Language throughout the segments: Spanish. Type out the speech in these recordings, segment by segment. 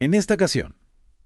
En esta ocasión,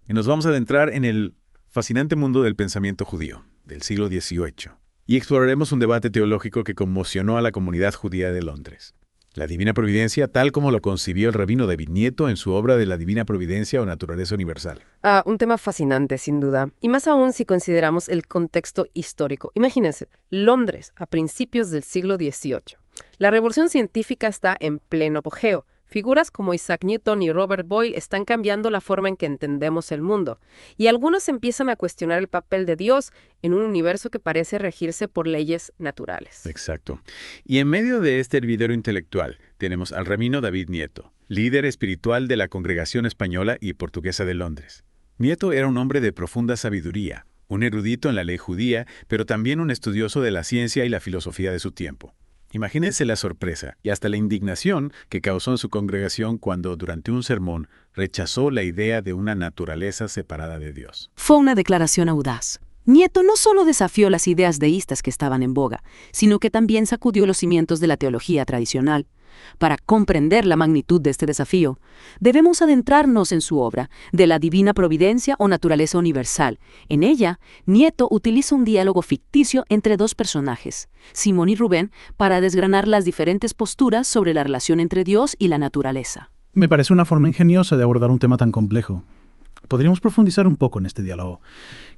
nos vamos a adentrar en el fascinante mundo del pensamiento judío del siglo XVIII y exploraremos un debate teológico que conmocionó a la comunidad judía de Londres. La Divina Providencia, tal como lo concibió el rabino David Nieto en su obra de la Divina Providencia o Naturaleza Universal. Un tema fascinante, sin duda. Y más aún si consideramos el contexto histórico. Imagínense, Londres, a principios del siglo XVIII. La revolución científica está en pleno apogeo. Figuras como Isaac Newton y Robert Boyle están cambiando la forma en que entendemos el mundo. Y algunos empiezan a cuestionar el papel de Dios en un universo que parece regirse por leyes naturales. Exacto. Y en medio de este hervidero intelectual tenemos al rabino David Nieto, líder espiritual de la Congregación Española y Portuguesa de Londres. Nieto era un hombre de profunda sabiduría, un erudito en la ley judía, pero también un estudioso de la ciencia y la filosofía de su tiempo. Imagínense la sorpresa y hasta la indignación que causó en su congregación cuando, durante un sermón, rechazó la idea de una naturaleza separada de Dios. Fue una declaración audaz. Nieto no solo desafió las ideas deístas que estaban en boga, sino que también sacudió los cimientos de la teología tradicional. Para comprender la magnitud de este desafío, debemos adentrarnos en su obra, de la Divina Providencia o Naturaleza Universal. En ella, Nieto utiliza un diálogo ficticio entre dos personajes, Simón y Rubén, para desgranar las diferentes posturas sobre la relación entre Dios y la naturaleza. Me parece una forma ingeniosa de abordar un tema tan complejo. Podríamos profundizar un poco en este diálogo.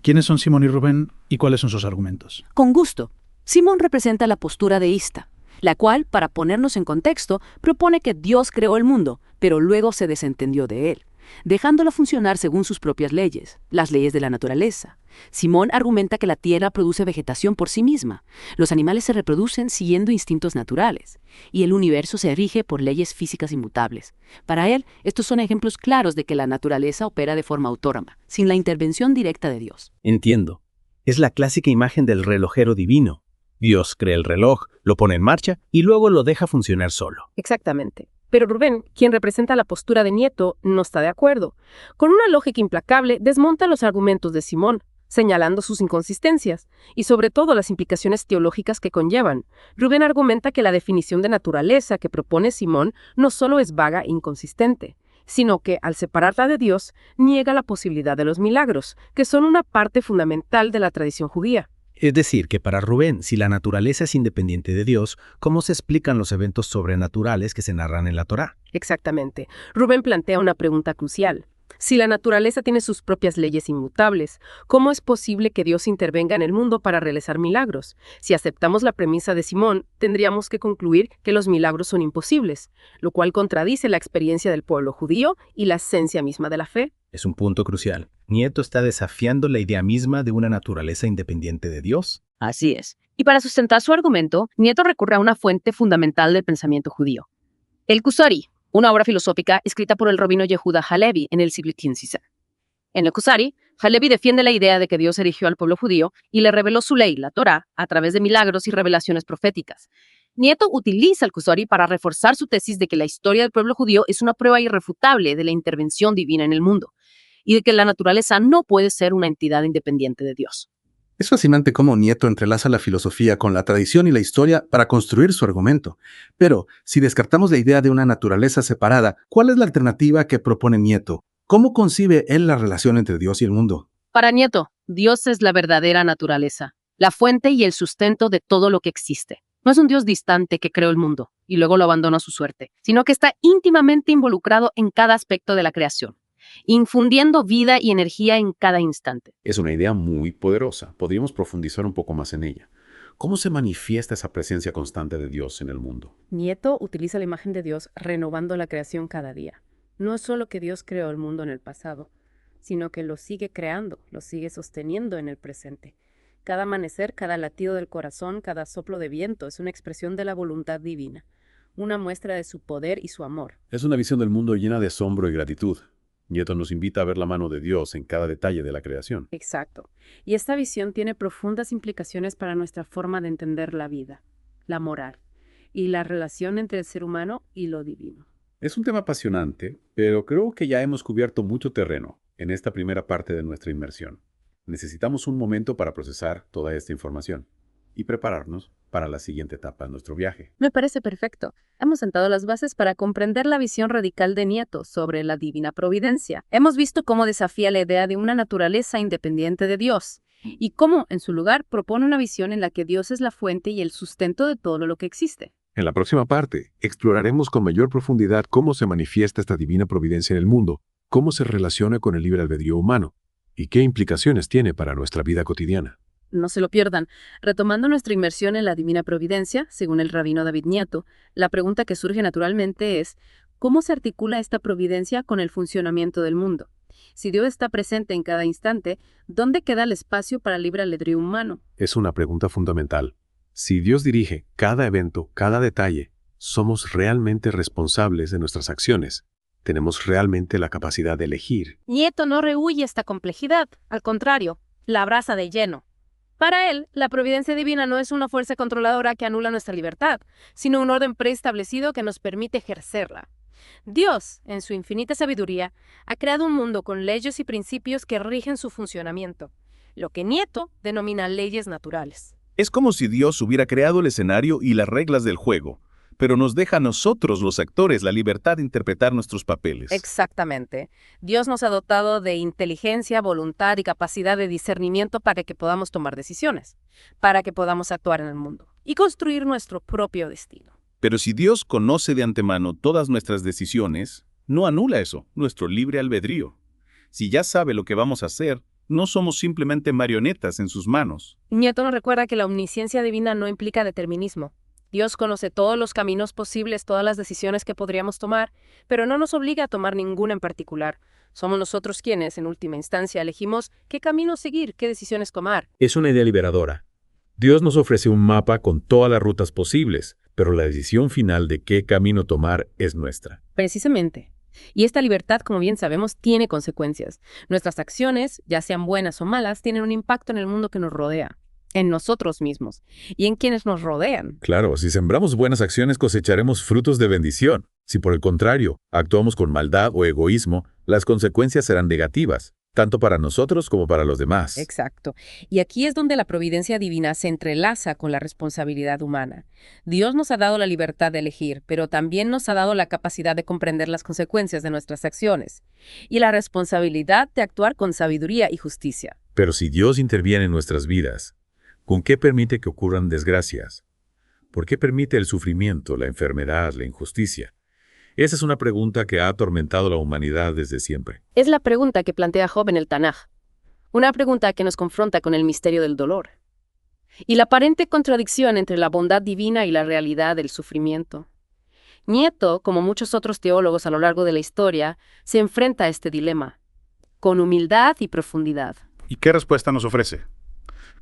¿Quiénes son Simón y Rubén y cuáles son sus argumentos? Con gusto. Simón representa la postura deísta, la cual, para ponernos en contexto, propone que Dios creó el mundo, pero luego se desentendió de él, dejándolo funcionar según sus propias leyes, las leyes de la naturaleza. Simón argumenta que la tierra produce vegetación por sí misma, los animales se reproducen siguiendo instintos naturales, y el universo se rige por leyes físicas inmutables. Para él, estos son ejemplos claros de que la naturaleza opera de forma autónoma, sin la intervención directa de Dios. Entiendo. Es la clásica imagen del relojero divino. Dios crea el reloj, lo pone en marcha y luego lo deja funcionar solo. Exactamente. Pero Rubén, quien representa la postura de Nieto, no está de acuerdo. Con una lógica implacable, desmonta los argumentos de Simón, señalando sus inconsistencias y sobre todo las implicaciones teológicas que conllevan. Rubén argumenta que la definición de naturaleza que propone Simón no solo es vaga e inconsistente, sino que, al separarla de Dios, niega la posibilidad de los milagros, que son una parte fundamental de la tradición judía. Es decir, que para Rubén, si la naturaleza es independiente de Dios, ¿cómo se explican los eventos sobrenaturales que se narran en la Torá? Exactamente. Rubén plantea una pregunta crucial. Si la naturaleza tiene sus propias leyes inmutables, ¿cómo es posible que Dios intervenga en el mundo para realizar milagros? Si aceptamos la premisa de Simón, tendríamos que concluir que los milagros son imposibles, lo cual contradice la experiencia del pueblo judío y la esencia misma de la fe. Es un punto crucial. Nieto está desafiando la idea misma de una naturaleza independiente de Dios. Así es. Y para sustentar su argumento, Nieto recurre a una fuente fundamental del pensamiento judío, el Kusari, una obra filosófica escrita por el rabino Yehuda Halevi en el siglo XV. En el Kusari, Halevi defiende la idea de que Dios erigió al pueblo judío y le reveló su ley, la Torá, a través de milagros y revelaciones proféticas. Nieto utiliza el Kusari para reforzar su tesis de que la historia del pueblo judío es una prueba irrefutable de la intervención divina en el mundo y de que la naturaleza no puede ser una entidad independiente de Dios. Es fascinante cómo Nieto entrelaza la filosofía con la tradición y la historia para construir su argumento. Pero, si descartamos la idea de una naturaleza separada, ¿cuál es la alternativa que propone Nieto? ¿Cómo concibe él la relación entre Dios y el mundo? Para Nieto, Dios es la verdadera naturaleza, la fuente y el sustento de todo lo que existe. No es un Dios distante que creó el mundo y luego lo abandona a su suerte, sino que está íntimamente involucrado en cada aspecto de la creación, infundiendo vida y energía en cada instante. Es una idea muy poderosa. Podríamos profundizar un poco más en ella. ¿Cómo se manifiesta esa presencia constante de Dios en el mundo? Nieto utiliza la imagen de Dios renovando la creación cada día. No es solo que Dios creó el mundo en el pasado, sino que lo sigue creando, lo sigue sosteniendo en el presente. Cada amanecer, cada latido del corazón, cada soplo de viento es una expresión de la voluntad divina, una muestra de su poder y su amor. Es una visión del mundo llena de asombro y gratitud. Nieto nos invita a ver la mano de Dios en cada detalle de la creación. Exacto. Y esta visión tiene profundas implicaciones para nuestra forma de entender la vida, la moral y la relación entre el ser humano y lo divino. Es un tema apasionante, pero creo que ya hemos cubierto mucho terreno en esta primera parte de nuestra inmersión. Necesitamos un momento para procesar toda esta información. y prepararnos para la siguiente etapa de nuestro viaje. Me parece perfecto. Hemos sentado las bases para comprender la visión radical de Nieto sobre la divina providencia. Hemos visto cómo desafía la idea de una naturaleza independiente de Dios y cómo, en su lugar, propone una visión en la que Dios es la fuente y el sustento de todo lo que existe. En la próxima parte, exploraremos con mayor profundidad cómo se manifiesta esta divina providencia en el mundo, cómo se relaciona con el libre albedrío humano y qué implicaciones tiene para nuestra vida cotidiana. No se lo pierdan. Retomando nuestra inmersión en la divina providencia, según el rabino David Nieto, la pregunta que surge naturalmente es, ¿cómo se articula esta providencia con el funcionamiento del mundo? Si Dios está presente en cada instante, ¿dónde queda el espacio para el libre albedrío humano? Es una pregunta fundamental. Si Dios dirige cada evento, cada detalle, ¿somos realmente responsables de nuestras acciones? ¿Tenemos realmente la capacidad de elegir? Nieto no rehúye esta complejidad, al contrario, la abraza de lleno. Para él, la providencia divina no es una fuerza controladora que anula nuestra libertad, sino un orden preestablecido que nos permite ejercerla. Dios, en su infinita sabiduría, ha creado un mundo con leyes y principios que rigen su funcionamiento, lo que Nieto denomina leyes naturales. Es como si Dios hubiera creado el escenario y las reglas del juego, pero nos deja a nosotros, los actores, la libertad de interpretar nuestros papeles. Exactamente. Dios nos ha dotado de inteligencia, voluntad y capacidad de discernimiento para que podamos tomar decisiones, para que podamos actuar en el mundo y construir nuestro propio destino. Pero si Dios conoce de antemano todas nuestras decisiones, no anula eso, nuestro libre albedrío. Si ya sabe lo que vamos a hacer, no somos simplemente marionetas en sus manos. Nieto nos recuerda que la omnisciencia divina no implica determinismo. Dios conoce todos los caminos posibles, todas las decisiones que podríamos tomar, pero no nos obliga a tomar ninguna en particular. Somos nosotros quienes, en última instancia, elegimos qué camino seguir, qué decisiones tomar. Es una idea liberadora. Dios nos ofrece un mapa con todas las rutas posibles, pero la decisión final de qué camino tomar es nuestra. Precisamente. Y esta libertad, como bien sabemos, tiene consecuencias. Nuestras acciones, ya sean buenas o malas, tienen un impacto en el mundo que nos rodea, en nosotros mismos y en quienes nos rodean. Claro, si sembramos buenas acciones cosecharemos frutos de bendición. Si por el contrario, actuamos con maldad o egoísmo, las consecuencias serán negativas, tanto para nosotros como para los demás. Exacto. Y aquí es donde la providencia divina se entrelaza con la responsabilidad humana. Dios nos ha dado la libertad de elegir, pero también nos ha dado la capacidad de comprender las consecuencias de nuestras acciones y la responsabilidad de actuar con sabiduría y justicia. Pero si Dios interviene en nuestras vidas, ¿con qué permite que ocurran desgracias? ¿Por qué permite el sufrimiento, la enfermedad, la injusticia? Esa es una pregunta que ha atormentado a la humanidad desde siempre. Es la pregunta que plantea Job en el Tanaj. Una pregunta que nos confronta con el misterio del dolor y la aparente contradicción entre la bondad divina y la realidad del sufrimiento. Nieto, como muchos otros teólogos a lo largo de la historia, se enfrenta a este dilema, con humildad y profundidad. ¿Y qué respuesta nos ofrece?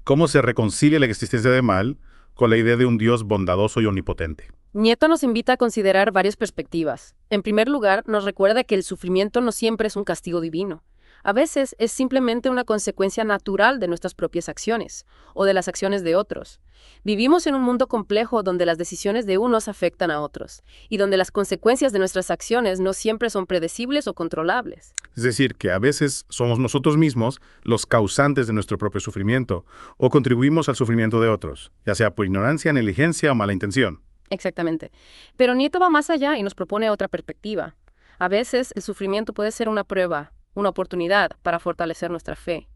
¿Cómo se reconcilia la existencia de mal con la idea de un Dios bondadoso y omnipotente? Nieto nos invita a considerar varias perspectivas. En primer lugar, nos recuerda que el sufrimiento no siempre es un castigo divino. A veces es simplemente una consecuencia natural de nuestras propias acciones o de las acciones de otros. Vivimos en un mundo complejo donde las decisiones de unos afectan a otros y donde las consecuencias de nuestras acciones no siempre son predecibles o controlables. Es decir, que a veces somos nosotros mismos los causantes de nuestro propio sufrimiento o contribuimos al sufrimiento de otros, ya sea por ignorancia, negligencia o mala intención. Exactamente. Pero Nieto va más allá y nos propone otra perspectiva. A veces el sufrimiento puede ser una prueba, una oportunidad para fortalecer nuestra fe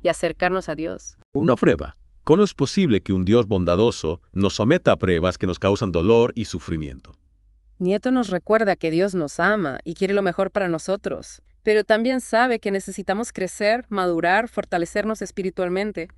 y acercarnos a Dios. Una prueba. ¿Cómo es posible que un Dios bondadoso nos someta a pruebas que nos causan dolor y sufrimiento? Nieto nos recuerda que Dios nos ama y quiere lo mejor para nosotros, pero también sabe que necesitamos crecer, madurar, fortalecernos espiritualmente.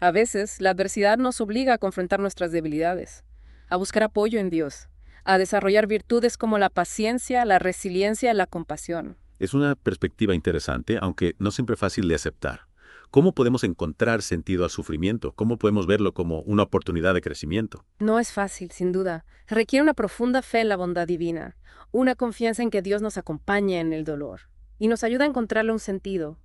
A veces, la adversidad nos obliga a confrontar nuestras debilidades, a buscar apoyo en Dios, a desarrollar virtudes como la paciencia, la resiliencia y la compasión. Es una perspectiva interesante, aunque no siempre fácil de aceptar. ¿Cómo podemos encontrar sentido al sufrimiento? ¿Cómo podemos verlo como una oportunidad de crecimiento? No es fácil, sin duda. Requiere una profunda fe en la bondad divina, una confianza en que Dios nos acompaña en el dolor y nos ayuda a encontrarle un sentido.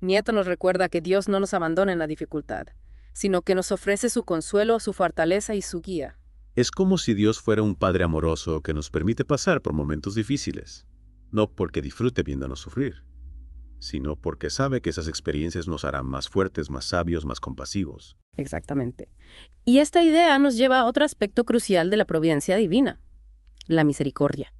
Nieto nos recuerda que Dios no nos abandona en la dificultad, sino que nos ofrece su consuelo, su fortaleza y su guía. Es como si Dios fuera un Padre amoroso que nos permite pasar por momentos difíciles, no porque disfrute viéndonos sufrir, sino porque sabe que esas experiencias nos harán más fuertes, más sabios, más compasivos. Exactamente. Y esta idea nos lleva a otro aspecto crucial de la providencia divina, la misericordia.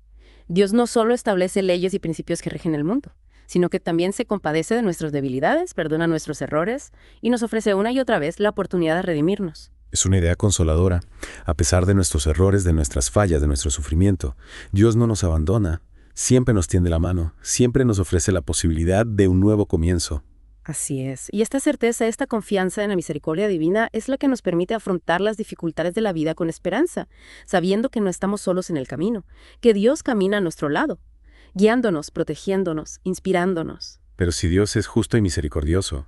Dios no solo establece leyes y principios que rigen el mundo, sino que también se compadece de nuestras debilidades, perdona nuestros errores y nos ofrece una y otra vez la oportunidad de redimirnos. Es una idea consoladora. A pesar de nuestros errores, de nuestras fallas, de nuestro sufrimiento, Dios no nos abandona. Siempre nos tiende la mano, siempre nos ofrece la posibilidad de un nuevo comienzo. Así es. Y esta certeza, esta confianza en la misericordia divina es la que nos permite afrontar las dificultades de la vida con esperanza, sabiendo que no estamos solos en el camino, que Dios camina a nuestro lado, guiándonos, protegiéndonos, inspirándonos. Pero si Dios es justo y misericordioso,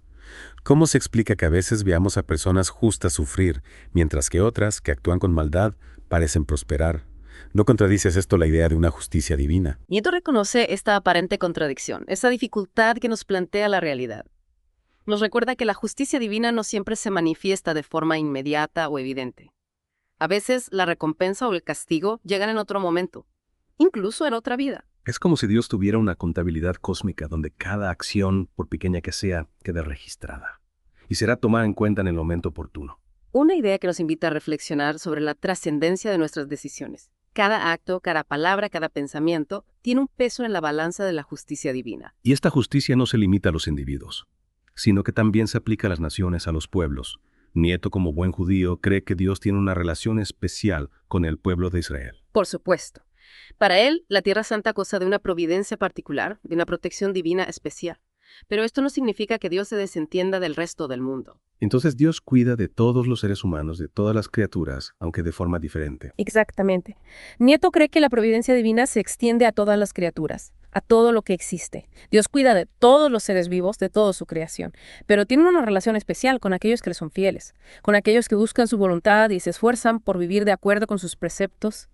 ¿cómo se explica que a veces veamos a personas justas sufrir, mientras que otras, que actúan con maldad, parecen prosperar? ¿No contradices esto la idea de una justicia divina? Nieto reconoce esta aparente contradicción, esa dificultad que nos plantea la realidad. Nos recuerda que la justicia divina no siempre se manifiesta de forma inmediata o evidente. A veces la recompensa o el castigo llegan en otro momento, incluso en otra vida. Es como si Dios tuviera una contabilidad cósmica donde cada acción, por pequeña que sea, quede registrada y será tomada en cuenta en el momento oportuno. Una idea que nos invita a reflexionar sobre la trascendencia de nuestras decisiones. Cada acto, cada palabra, cada pensamiento tiene un peso en la balanza de la justicia divina. Y esta justicia no se limita a los individuos, sino que también se aplica a las naciones, a los pueblos. Nieto, como buen judío, cree que Dios tiene una relación especial con el pueblo de Israel. Por supuesto. Para él, la Tierra Santa goza de una providencia particular, de una protección divina especial. Pero esto no significa que Dios se desentienda del resto del mundo. Entonces Dios cuida de todos los seres humanos, de todas las criaturas, aunque de forma diferente. Exactamente. Nieto cree que la providencia divina se extiende a todas las criaturas, a todo lo que existe. Dios cuida de todos los seres vivos, de toda su creación, pero tiene una relación especial con aquellos que le son fieles, con aquellos que buscan su voluntad y se esfuerzan por vivir de acuerdo con sus preceptos.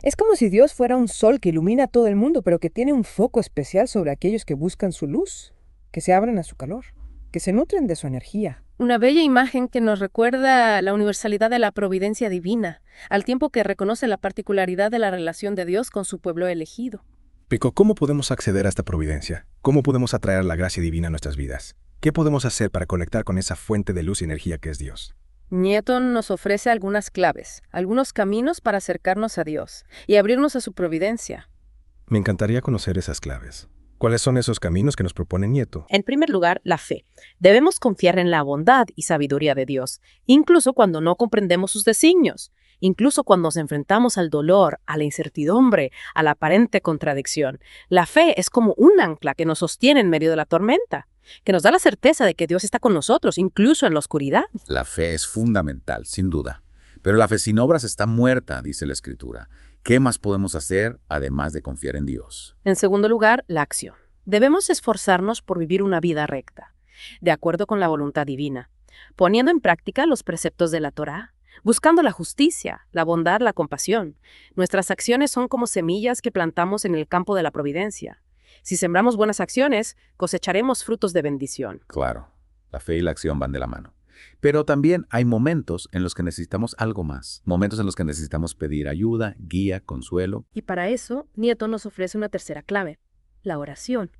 Es como si Dios fuera un sol que ilumina a todo el mundo, pero que tiene un foco especial sobre aquellos que buscan su luz, que se abren a su calor, que se nutren de su energía. Una bella imagen que nos recuerda la universalidad de la providencia divina, al tiempo que reconoce la particularidad de la relación de Dios con su pueblo elegido. Pico, ¿cómo podemos acceder a esta providencia? ¿Cómo podemos atraer la gracia divina a nuestras vidas? ¿Qué podemos hacer para conectar con esa fuente de luz y energía que es Dios? Nieto nos ofrece algunas claves, algunos caminos para acercarnos a Dios y abrirnos a su providencia. Me encantaría conocer esas claves. ¿Cuáles son esos caminos que nos propone Nieto? En primer lugar, la fe. Debemos confiar en la bondad y sabiduría de Dios, incluso cuando no comprendemos sus designios, incluso cuando nos enfrentamos al dolor, a la incertidumbre, a la aparente contradicción. La fe es como un ancla que nos sostiene en medio de la tormenta, que nos da la certeza de que Dios está con nosotros, incluso en la oscuridad. La fe es fundamental, sin duda. Pero la fe sin obras está muerta, dice la Escritura. ¿Qué más podemos hacer además de confiar en Dios? En segundo lugar, la acción. Debemos esforzarnos por vivir una vida recta, de acuerdo con la voluntad divina, poniendo en práctica los preceptos de la Torá, buscando la justicia, la bondad, la compasión. Nuestras acciones son como semillas que plantamos en el campo de la providencia. Si sembramos buenas acciones, cosecharemos frutos de bendición. Claro, la fe y la acción van de la mano. Pero también hay momentos en los que necesitamos algo más, momentos en los que necesitamos pedir ayuda, guía, consuelo. Y para eso, Nieto nos ofrece una tercera clave, la oración.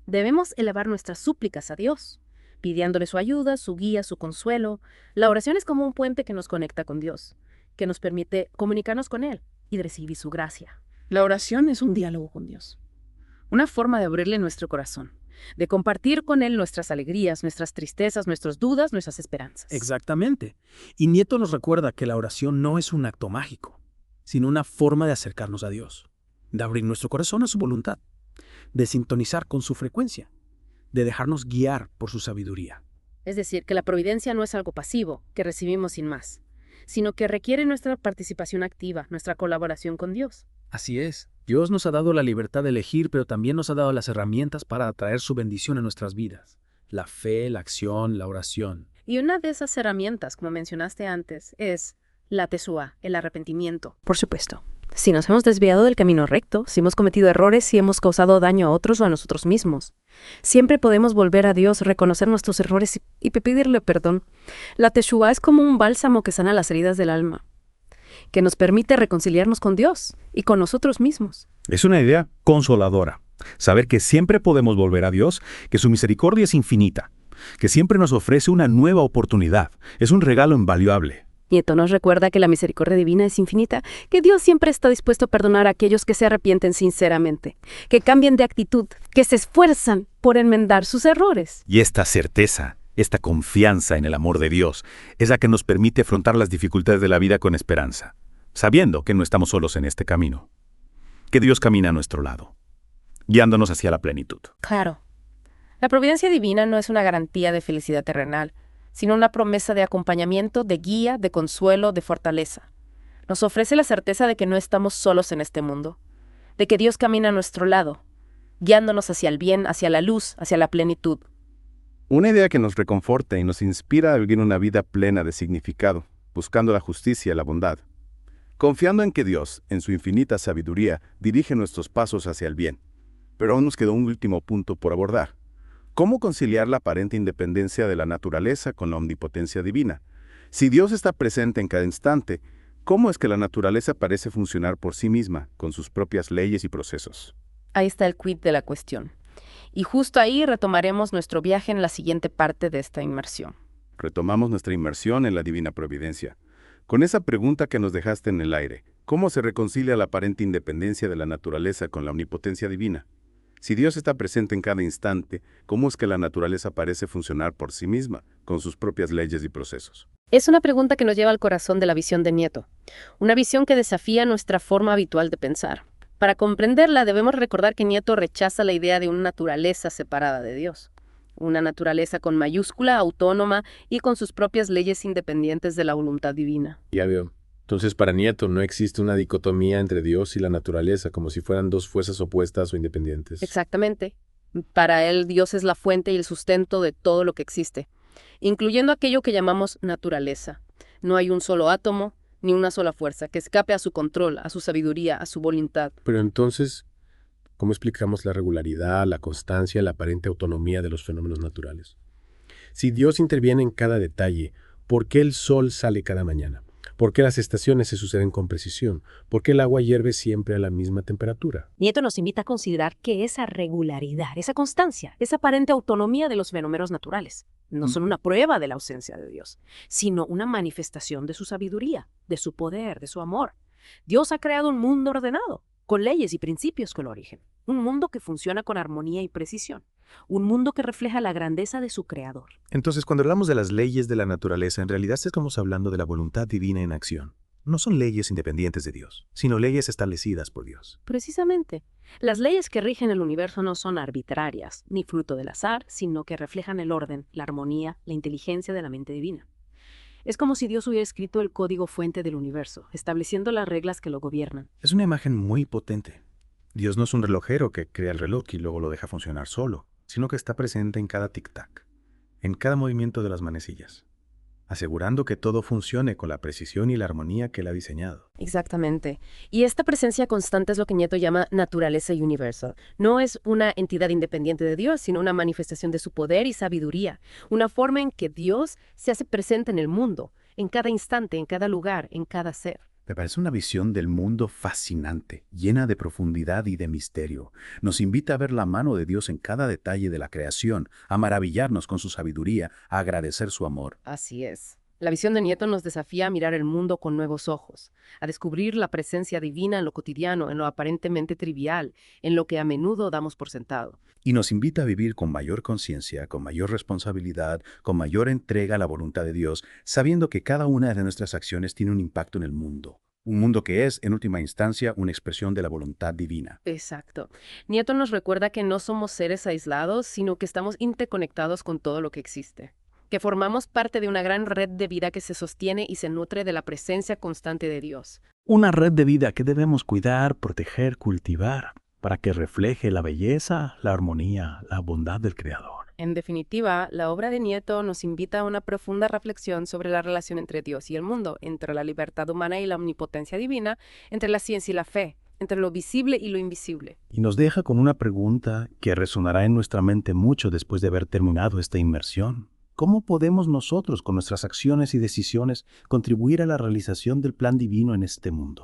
Debemos elevar nuestras súplicas a Dios, pidiéndole su ayuda, su guía, su consuelo. La oración es como un puente que nos conecta con Dios, que nos permite comunicarnos con Él y recibir su gracia. La oración es un diálogo con Dios, una forma de abrirle nuestro corazón, de compartir con Él nuestras alegrías, nuestras tristezas, nuestras dudas, nuestras esperanzas. Exactamente. Y Nieto nos recuerda que la oración no es un acto mágico, sino una forma de acercarnos a Dios, de abrir nuestro corazón a su voluntad, de sintonizar con su frecuencia, de dejarnos guiar por su sabiduría. Es decir, que la providencia no es algo pasivo, que recibimos sin más, sino que requiere nuestra participación activa, nuestra colaboración con Dios. Así es. Dios nos ha dado la libertad de elegir, pero también nos ha dado las herramientas para atraer su bendición a nuestras vidas. La fe, la acción, la oración. Y una de esas herramientas, como mencionaste antes, es la teshuá, el arrepentimiento. Por supuesto. Si nos hemos desviado del camino recto, si hemos cometido errores, si hemos causado daño a otros o a nosotros mismos, siempre podemos volver a Dios, reconocer nuestros errores y pedirle perdón. La teshuá es como un bálsamo que sana las heridas del alma, que nos permite reconciliarnos con Dios y con nosotros mismos. Es una idea consoladora. Saber que siempre podemos volver a Dios, que su misericordia es infinita, que siempre nos ofrece una nueva oportunidad. Es un regalo invaluable. Nieto nos recuerda que la misericordia divina es infinita, que Dios siempre está dispuesto a perdonar a aquellos que se arrepienten sinceramente, que cambien de actitud, que se esfuerzan por enmendar sus errores. Y esta certeza, esta confianza en el amor de Dios, es la que nos permite afrontar las dificultades de la vida con esperanza, sabiendo que no estamos solos en este camino, que Dios camina a nuestro lado, guiándonos hacia la plenitud. Claro. La providencia divina no es una garantía de felicidad terrenal, sino una promesa de acompañamiento, de guía, de consuelo, de fortaleza. Nos ofrece la certeza de que no estamos solos en este mundo, de que Dios camina a nuestro lado, guiándonos hacia el bien, hacia la luz, hacia la plenitud. Una idea que nos reconforta y nos inspira a vivir una vida plena de significado, buscando la justicia y la bondad, confiando en que Dios, en su infinita sabiduría, dirige nuestros pasos hacia el bien. Pero aún nos quedó un último punto por abordar. ¿Cómo conciliar la aparente independencia de la naturaleza con la omnipotencia divina? Si Dios está presente en cada instante, ¿cómo es que la naturaleza parece funcionar por sí misma, con sus propias leyes y procesos? Ahí está el quid de la cuestión. Y justo ahí retomaremos nuestro viaje en la siguiente parte de esta inmersión. Retomamos nuestra inmersión en la divina providencia. Con esa pregunta que nos dejaste en el aire, ¿cómo se reconcilia la aparente independencia de la naturaleza con la omnipotencia divina? Si Dios está presente en cada instante, ¿cómo es que la naturaleza parece funcionar por sí misma, con sus propias leyes y procesos? Es una pregunta que nos lleva al corazón de la visión de Nieto, una visión que desafía nuestra forma habitual de pensar. Para comprenderla, debemos recordar que Nieto rechaza la idea de una naturaleza separada de Dios, una naturaleza con mayúscula, autónoma y con sus propias leyes independientes de la voluntad divina. Ya veo. Entonces, para Nieto no existe una dicotomía entre Dios y la naturaleza, como si fueran dos fuerzas opuestas o independientes. Exactamente. Para él, Dios es la fuente y el sustento de todo lo que existe, incluyendo aquello que llamamos naturaleza. No hay un solo átomo, ni una sola fuerza que escape a su control, a su sabiduría, a su voluntad. Pero entonces, ¿cómo explicamos la regularidad, la constancia, la aparente autonomía de los fenómenos naturales? Si Dios interviene en cada detalle, ¿por qué el sol sale cada mañana? ¿Por qué las estaciones se suceden con precisión? ¿Por qué el agua hierve siempre a la misma temperatura? Nieto nos invita a considerar que esa regularidad, esa constancia, esa aparente autonomía de los fenómenos naturales no son una prueba de la ausencia de Dios, sino una manifestación de su sabiduría, de su poder, de su amor. Dios ha creado un mundo ordenado, con leyes y principios que lo rigen. Un mundo que funciona con armonía y precisión. Un mundo que refleja la grandeza de su creador. Entonces, cuando hablamos de las leyes de la naturaleza, en realidad estamos hablando de la voluntad divina en acción. No son leyes independientes de Dios, sino leyes establecidas por Dios. Precisamente. Las leyes que rigen el universo no son arbitrarias, ni fruto del azar, sino que reflejan el orden, la armonía, la inteligencia de la mente divina. Es como si Dios hubiera escrito el código fuente del universo, estableciendo las reglas que lo gobiernan. Es una imagen muy potente. Dios no es un relojero que crea el reloj y luego lo deja funcionar solo, sino que está presente en cada tic-tac, en cada movimiento de las manecillas, asegurando que todo funcione con la precisión y la armonía que Él ha diseñado. Exactamente. Y esta presencia constante es lo que Nieto llama naturaleza universal. No es una entidad independiente de Dios, sino una manifestación de su poder y sabiduría, una forma en que Dios se hace presente en el mundo, en cada instante, en cada lugar, en cada ser. Me parece una visión del mundo fascinante, llena de profundidad y de misterio. Nos invita a ver la mano de Dios en cada detalle de la creación, a maravillarnos con su sabiduría, a agradecer su amor. Así es. La visión de Nieto nos desafía a mirar el mundo con nuevos ojos, a descubrir la presencia divina en lo cotidiano, en lo aparentemente trivial, en lo que a menudo damos por sentado. Y nos invita a vivir con mayor conciencia, con mayor responsabilidad, con mayor entrega a la voluntad de Dios, sabiendo que cada una de nuestras acciones tiene un impacto en el mundo. Un mundo que es, en última instancia, una expresión de la voluntad divina. Exacto. Nieto nos recuerda que no somos seres aislados, sino que estamos interconectados con todo lo que existe. Que formamos parte de una gran red de vida que se sostiene y se nutre de la presencia constante de Dios. Una red de vida que debemos cuidar, proteger, cultivar, para que refleje la belleza, la armonía, la bondad del Creador. En definitiva, la obra de Nieto nos invita a una profunda reflexión sobre la relación entre Dios y el mundo, entre la libertad humana y la omnipotencia divina, entre la ciencia y la fe, entre lo visible y lo invisible. Y nos deja con una pregunta que resonará en nuestra mente mucho después de haber terminado esta inmersión. ¿Cómo podemos nosotros, con nuestras acciones y decisiones, contribuir a la realización del plan divino en este mundo?